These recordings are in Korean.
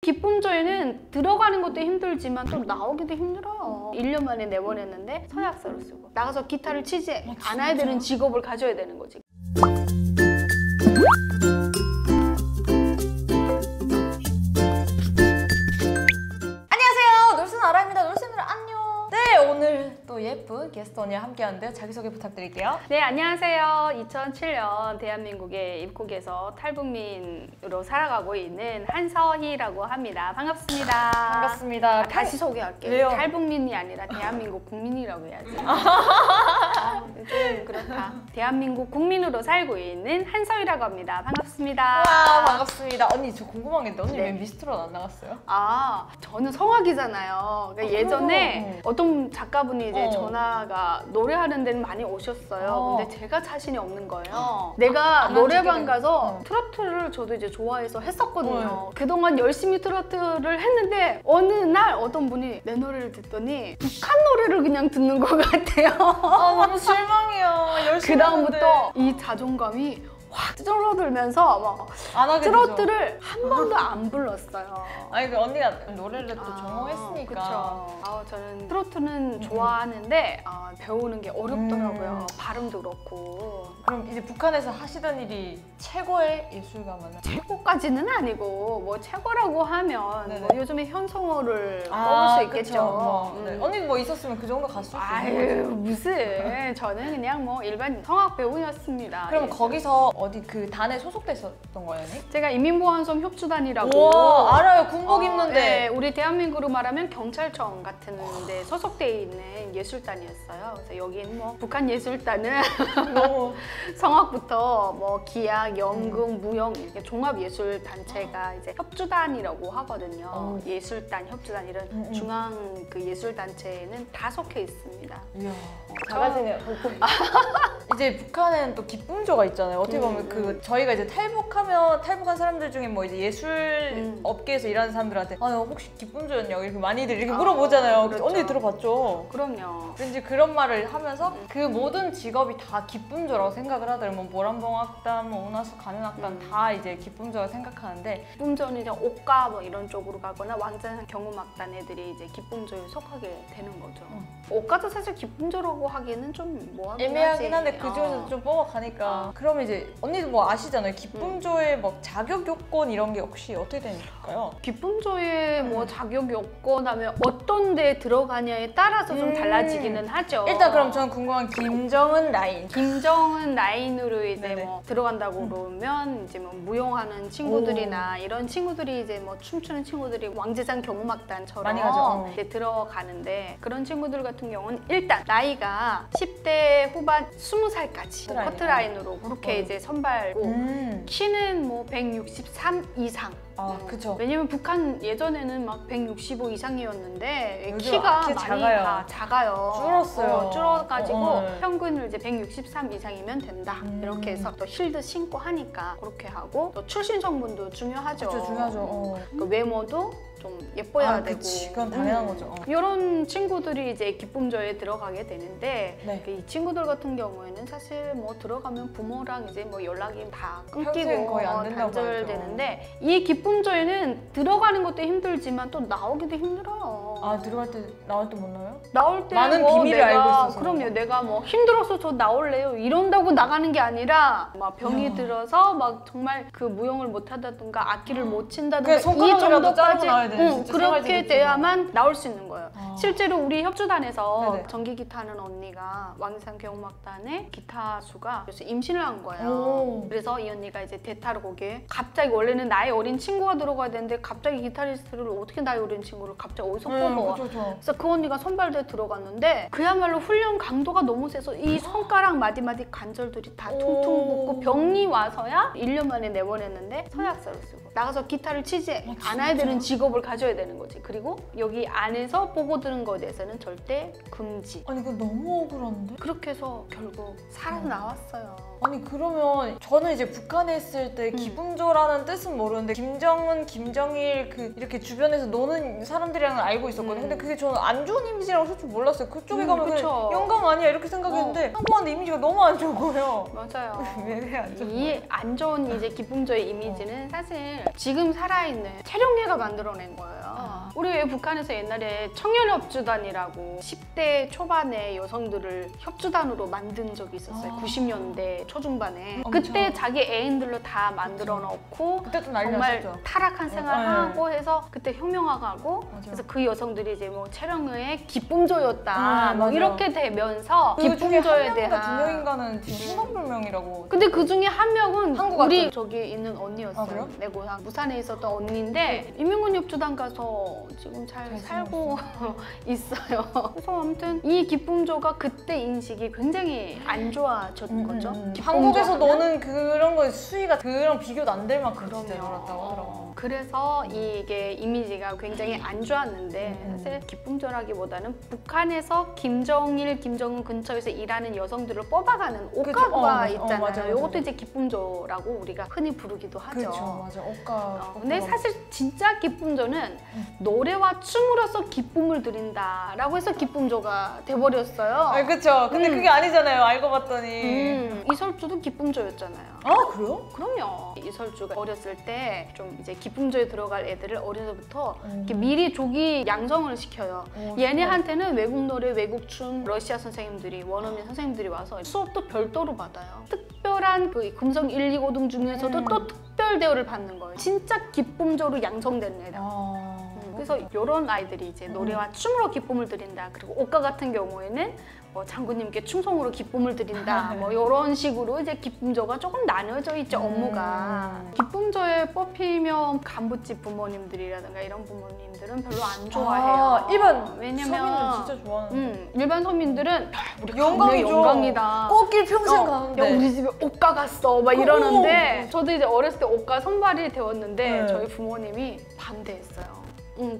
기쁨조에는 들어가는 것도 힘들지만 또 나오기도 힘들어요. 1년 만에 내보냈는데 서약서를 쓰고 나가서 기타를 치지 않아야 되는 직업을 가져야 되는 거지. 안녕하세요, 놀스나라입니다. 놀스들 안녕. 네, 오늘 또 예쁜 게스트 언니와 함께 하는데요. 자기소개 부탁드릴게요. 네, 안녕하세요. 2007년 대한민국의 입국에서 탈북민으로 살아가고 있는 한서희라고 합니다. 반갑습니다. 반갑습니다. 다시 소개할게요. 왜요? 탈북민이 아니라 대한민국 국민이라고 해야지. 좀 그렇다. 대한민국 국민으로 살고 있는 한서희라고 합니다. 반갑습니다. 와, 반갑습니다. 언니, 저 궁금한 게 있는데 언니 네. 왜 미스트롯 안 나갔어요? 아, 저는 성악이잖아요. 그러니까 예전에 어떤 작가분이 이제 전화가 노래하는 데는 많이 오셨어요. 근데 제가 자신이 없는 거예요. 내가 노래방 가서 트로트를 저도 이제 좋아해서 했었거든요. 그동안 열심히 트로트를 했는데 어느 날 어떤 분이 내 노래를 듣더니 북한 노래를 그냥 듣는 것 같아요. 아, 너무 실망해요. 열심히 그다음부터 이 자존감이 확 줄어들면서 막 안 하게 트로트를 한 번도 안 불렀어요. 아니, 그 언니가 노래를 또 전공했으니까. 그쵸. 저는 트로트는 좋아하는데 배우는 게 어렵더라고요. 발음도 그렇고. 그럼 이제 북한에서 하시던 일이 최고의 예술가만 최고까지는 아니고 뭐 최고라고 하면 네네. 뭐 요즘에 현성어를 뽑을 수 있겠죠. 네. 언니 뭐 있었으면 그 정도 갔을 수 있는 거죠. 무슨 저는 그냥 뭐 일반 성악 배우였습니다. 그럼 예. 거기서 어디 그 단에 소속됐었던 거예요, 언니? 제가 인민보안섬 협주단이라고. 우와, 알아요. 군복 입는데. 네, 우리 대한민국으로 말하면 경찰청 같은 데 소속돼 있는 예술단이었어요. 그래서 여기는 뭐 북한 예술단은 너무 성악부터 뭐 기악, 연극, 무용 이렇게 종합 예술 단체가 이제 협주단이라고 하거든요. 예술단, 협주단 이런 중앙 그 예술 단체에는 다 속해 있습니다. 이야, 잘하시네요. 이제 북한에는 또 기쁨조가 있잖아요. 어떻게 보면 그 저희가 이제 탈북한 사람들 중에 뭐 이제 예술 업계에서 일하는 사람들한테 혹시 기쁨조였냐고 이렇게 많이들 이렇게 물어보잖아요. 그렇죠. 언니 들어봤죠? 그럼요. 왠지 그런 말을 하면서 그 모든 직업이 다 기쁨조라고 생각을 하더라고요. 뭐 모란봉악단, 뭐 운하수 가는악단 다 이제 기쁨조라고 생각하는데 기쁨조는 이제 옥가 뭐 이런 쪽으로 가거나 왕자산 경음악단 애들이 이제 기쁨조에 속하게 되는 거죠. 옥가도 사실 기쁨조라고 하기에는 좀 뭐하긴 애매하긴 한데 하지. 그 중에서 좀 뽑아가니까 그러면 이제 언니도 뭐 아시잖아요. 기쁨조의 뭐 자격 요건 이런 게 혹시 어떻게 되는가요? 기쁨조에 뭐 자격이 없거나 어떤 데 들어가냐에 따라서 좀 달라지기는 하죠. 일단 그럼 저는 궁금한 김정은 라인. 김정은 라인으로 이제 네네. 뭐 들어간다고 그러면 이제 뭐 무용하는 친구들이나 이런 친구들이 이제 뭐 춤추는 친구들이 왕제산 경음악단처럼 많이 가죠. 이제 들어가는데 그런 친구들 같은 경우는 일단 나이가 10대 후반 20살까지 커트라인. 커트라인으로 그렇게 이제 선발고 키는 뭐 163 이상. 그쵸. 왜냐면 북한 예전에는 막 165 이상이었는데 요즘 키가 키 많이 작아요. 다 작아요. 줄었어요. 줄어가지고 평균을 이제 163 이상이면 된다. 이렇게 해서 또 힐도 신고 하니까 그렇게 하고 또 출신 성분도 중요하죠. 그쵸, 중요하죠. 그 외모도 좀 예뻐야 되고. 그치. 그건 당연한 거죠. 이런 친구들이 이제 기쁨조에 들어가게 되는데 네. 이 친구들 같은 경우에는 사실 뭐 들어가면 부모랑 이제 뭐 연락이 다 평생 끊기고 거의 안 된다고 단절되는데 이 기쁨조에는 들어가는 것도 힘들지만 또 나오기도 힘들어요. 들어갈 때 나올 때 못 나와요? 나올 때 많은 뭐 비밀을 알고 있어서. 그럼요. 내가 뭐 힘들어서 저 나올래요 이런다고 나가는 게 아니라 막 병이 들어서 막 정말 그 무용을 못 하다든가 악기를 못 친다든가 이 손가락이라도 자르고 정도까지 나와야 되는 진짜 그렇게 생활지겠죠. 돼야만 나올 수 있는 거예요. 실제로 우리 협주단에서 네네. 전기 기타는 언니가 왕산 경음악단의 기타수가 그래서 임신을 한 거예요. 그래서 이 언니가 이제 대타를 거기에 갑자기 원래는 나이 어린 친구가 들어가야 되는데 갑자기 기타리스트를 어떻게 나이 어린 친구를 갑자기 어디서 뽑아. 그래서 그 언니가 선발대에 들어갔는데 그야말로 훈련 강도가 너무 세서 이 손가락 마디마디 관절들이 다 퉁퉁 붓고 병이 와서야 1년 만에 내보냈는데 서약서를 쓰고 나가서 기타를 치지 않아야 되는 직업을 가져야 되는 거지. 그리고 여기 안에서 보고 드는 거에 대해서는 절대 금지. 아니, 그거 너무 억울한데? 그렇게 해서 결국 살아나왔어요. 아니 그러면 저는 이제 북한에 있을 때 기분조라는 뜻은 모르는데 김정은, 김정일 그 이렇게 주변에서 노는 사람들이랑은 알고 있었거든요. 근데 그게 저는 안 좋은 이미지라고 솔직히 몰랐어요. 그쪽에 가면 그냥 영감 아니야 이렇게 생각했는데 한국한테 이미지가 너무 안 좋은 거예요. 맞아요. 왜 안 좋은 이 안 좋은 이제 기쁨조의 이미지는 사실 지금 살아있는 채룡계가 만들어낸 거예요. 우리 왜 북한에서 옛날에 청년협주단이라고 10대 초반의 여성들을 협주단으로 만든 적이 있었어요. 90년대 초중반에. 그때 자기 애인들로 다 만들어 놓고 그때도 난리 정말 났었죠. 타락한 생활하고 해서 그때 혁명화가고 그래서 그 여성들이 이제 뭐 채령의 기쁨조였다 뭐 맞아요. 이렇게 되면서 그 중에 기쁨조에 한 명인가 두 대한 명인가는 지금 신상불명이라고. 근데 그 중에 한 명은 한국 우리 같은- 저기 있는 언니였어요. 아, 그래요? 내 고향 부산에 있었던 언니인데 인민군 협주단 가서 지금 잘 살고 있어요. 그래서 아무튼 이 기쁨조가 그때 인식이 굉장히 안 좋아졌던 거죠. 한국에서 기쁨조 노는 그런 거 수위가 그랑 비교도 안 될 만큼 진짜 그럼요. 놀았다고 하더라고요. 그래서 이게 이미지가 굉장히 안 좋았는데 사실 기쁨조라기보다는 북한에서 김정일, 김정은 근처에서 일하는 여성들을 뽑아가는 옷가구가 있잖아요. 맞아. 이것도 이제 기쁨조라고 우리가 흔히 부르기도 하죠. 그렇죠, 맞아. 옷가. 근데 사실 진짜 기쁨조는 노래와 춤으로써 기쁨을 드린다라고 해서 기쁨조가 돼버렸어요. 그렇죠. 근데 그게 아니잖아요. 알고 봤더니. 이설주도 기쁨조였잖아요. 아 그래요? 그럼요. 이설주가 어렸을 때 좀 이제 기쁨조에 들어갈 애들을 어려서부터 이렇게 미리 조기 양성을 시켜요. 얘네한테는 외국 노래, 외국 춤, 러시아 선생님들이 원어민 선생님들이 와서 수업도 별도로 받아요. 특별한 그 금성 1, 2고등 중에서도 또 특별 대우를 받는 거예요. 진짜 기쁨조로 양성된 애들. 그래서 이런 아이들이 이제 노래와 춤으로 기쁨을 드린다. 그리고 옷가 같은 경우에는 뭐 장군님께 충성으로 기쁨을 드린다. 뭐 이런 식으로 이제 기쁨조가 조금 나눠져 있죠, 업무가. 기쁨조에 뽑히면 간부집 부모님들이라든가 이런 부모님들은 별로 안 좋아해요. 일반 왜냐면 서민은 진짜 좋아하는. 일반 서민들은 우리 영광이죠. 영광이다. 꽃길 평생 가는데. 야, 우리 집에 옷가 갔어 막 이러는데 저도 이제 어렸을 때 옷가 선발이 되었는데 저희 부모님이 반대했어요.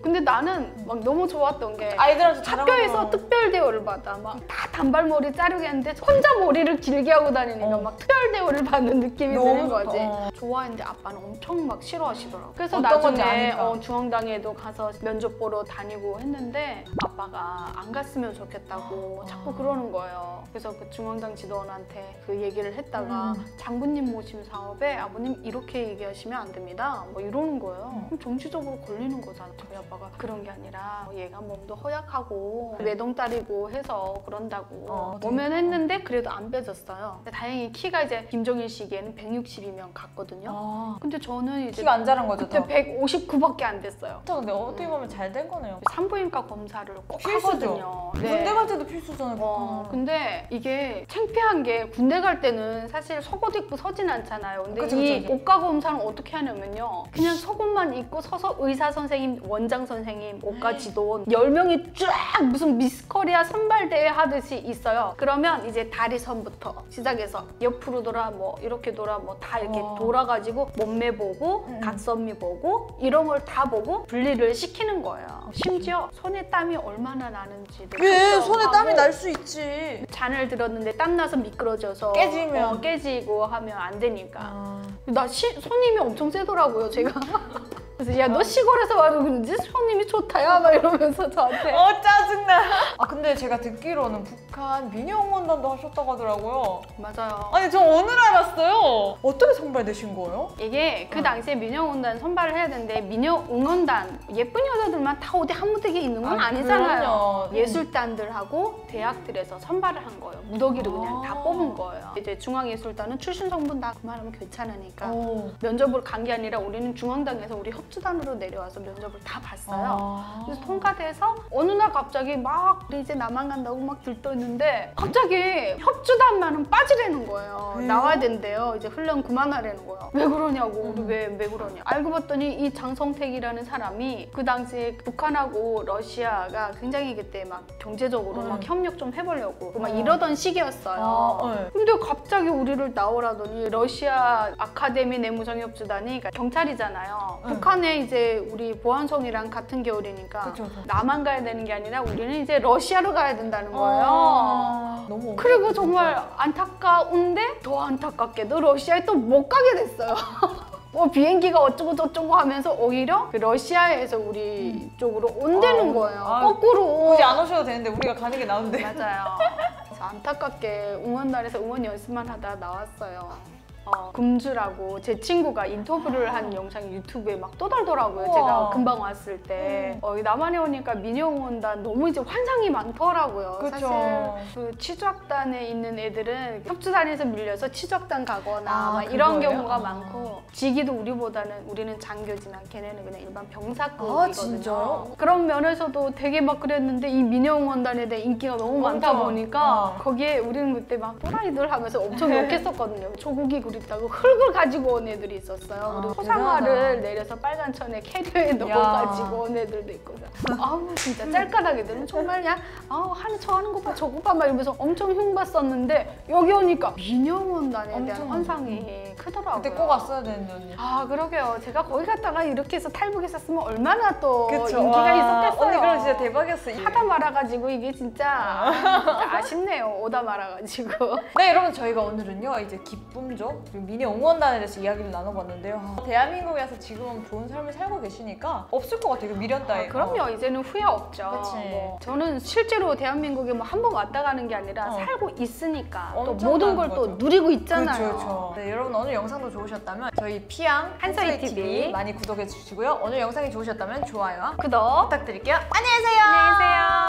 근데 나는 막 너무 좋았던 게 아이들한테 자랑하고. 학교에서 특별 대우를 받아. 막 다 단발머리 자르게 했는데 혼자 머리를 길게 하고 다니니까 막 특별 대우를 받는 느낌이 드는 좋다. 거지. 좋아했는데 아빠는 엄청 막 싫어하시더라고. 그래서 어떤 건지 나중에 아니까. 중앙당에도 가서 면접 보러 다니고 했는데 아빠가 안 갔으면 좋겠다고 자꾸 그러는 거예요. 그래서 그 중앙당 지도원한테 그 얘기를 했다가 장군님 모심 사업에 아버님 이렇게 얘기하시면 안 됩니다. 뭐 이러는 거예요. 그럼 정치적으로 걸리는 거잖아. 저희 아빠가 그런 게 아니라 얘가 몸도 허약하고 외동딸이고 해서 그런다고 오면 했는데 그래도 안 빼졌어요. 다행히 키가 이제 김정일 시기에는 160이면 갔거든요. 근데 저는 이제 키가 안 자란 거죠, 그때 더? 159밖에 안 됐어요. 근데 어떻게 보면 잘 된 거네요. 산부인과 검사를 꼭 필수죠. 하거든요. 군대 갈 때도 필수잖아요. 근데 이게 창피한 게 군대 갈 때는 사실 속옷 입고 서진 않잖아요. 근데 그쵸, 이 그쵸. 옷가 검사는 어떻게 하냐면요. 그냥 속옷만 입고 서서 의사 선생님, 원장 선생님, 옷가 지도원 10명이 쫙 무슨 미스코리아 선발대회 하듯이 있어요. 그러면 이제 다리선부터 시작해서 옆으로 돌아, 뭐 이렇게 돌아, 뭐 다 이렇게 돌아가지고 몸매 보고 각선미 보고 이런 걸 다 보고 분리를 시키는 거예요. 심지어 손에 땀이 얼마나 나는지도 왜? 손에 땀이 측정하고 날 수 있지. 잔을 들었는데 땀나서 미끄러져서 깨지면. 깨지고 하면 안 되니까. 손님이 엄청 세더라고요, 제가. 그래서 야, 너 시골에서 와도 그런지 손님이 좋다야 막 이러면서 저한테. 짜증나. 근데 제가 듣기로는 북한 미녀응원단도 하셨다고 하더라고요. 맞아요. 아니 저 오늘 알았어요. 어떻게 선발되신 거예요? 이게 그 당시에 미녀응원단 선발을 해야 되는데 미녀응원단 예쁜 여자들만 다 어디 한 무대에 있는 건 아니잖아요. 그럼요. 예술단들하고 대학들에서 선발을 한 거예요. 무더기를 그냥 다 뽑은 거예요. 이제 중앙예술단은 출신 성분 다 그만하면 괜찮으니까 면접을 간 게 아니라 우리는 중앙당에서 우리 협주단으로 내려와서 면접을 다 봤어요. 그래서 통과돼서 어느 날 갑자기 막 우리 이제 남한 간다고 막 들떠있는데 갑자기 협주단만은 빠지라는 거예요. 왜요? 나와야 된대요. 이제 훈련 그만하라는 거예요. 왜 그러냐고. 우리 왜 그러냐. 알고 봤더니 이 장성택이라는 사람이 그 당시에 북한하고 러시아가 굉장히 그때 막 경제적으로 막 협력 좀 해보려고 막 이러던 시기였어요. 근데 갑자기 우리를 나오라더니 러시아 아카데미 내무장협주단이 그러니까 경찰이잖아요. 북한 이번에 이제 우리 보안성이랑 같은 겨울이니까 그쵸. 남한 가야 되는 게 아니라 우리는 이제 러시아로 가야 된다는 거예요. 너무 그리고 정말 안타까운데 더 안타깝게도 러시아에 또 못 가게 됐어요. 비행기가 어쩌고 저쩌고 하면서 오히려 그 러시아에서 우리 쪽으로 온다는 거예요. 거꾸로. 굳이 안 오셔도 되는데 우리가 가는 게 나은데. 맞아요. 그래서 안타깝게 응원단에서 응원 연습만 하다 나왔어요. 금주라고 제 친구가 인터뷰를 한 영상이 유튜브에 막 떠돌더라고요. 우와. 제가 금방 왔을 때. 남한에 오니까 민영원단 너무 이제 환상이 많더라고요. 그쵸. 사실 그 취조학단에 있는 애들은 협주단에서 밀려서 취조학단 가거나 막 그거예요? 이런 경우가 많고 직위도 우리는 장교지나 걔네는 그냥 일반 병사급이거든요. 진짜요? 그런 면에서도 되게 막 그랬는데 이 민영원단에 대한 인기가 너무 많다 보니까 거기에 우리는 그때 막 또라이들 하면서 엄청 욕했었거든요. 조국이 그립다고 흙을 가지고 온 애들이 있었어요. 그리고 포상화를 대단하다. 내려서 빨간 천에 캐리어에 넣어가지고 온 애들도 있고. 아우 진짜 짤까닥 애들은 정말 그냥 하는 저 하는 거 봐 저거 봐 막 이러면서 엄청 흉봤었는데 여기 오니까 민영원단에 대한 환상이 크더라고요. 그때 꼭 왔어야 되는데 언니. 그러게요. 제가 거기 갔다가 이렇게 해서 탈북했었으면 얼마나 또 그쵸. 인기가 있었겠어요. 언니 그럼 진짜 대박이었어. 하다 말아가지고 이게 진짜 아쉽네요. 오다 말아가지고. 네 여러분 저희가 오늘은요 이제 기쁨조 그리고 미니 응원단에 대해서 이야기를 나눠봤는데요. 대한민국에서 지금 좋은 삶을 살고 계시니까 없을 것 같아요. 그 미련 따위. 그럼요. 이제는 후회 없죠. 그치. 저는 실제로 대한민국에 뭐 한 번 왔다 가는 게 아니라 살고 있으니까 또 엄청 모든 많은 걸 또 거죠. 누리고 있잖아요. 그렇죠. 네, 여러분 오늘 영상도 좋으셨다면 저희 피양 한서희 TV 많이 구독해 주시고요. 오늘 영상이 좋으셨다면 좋아요와 구독 부탁드릴게요. 안녕히 계세요. 안녕히 계세요.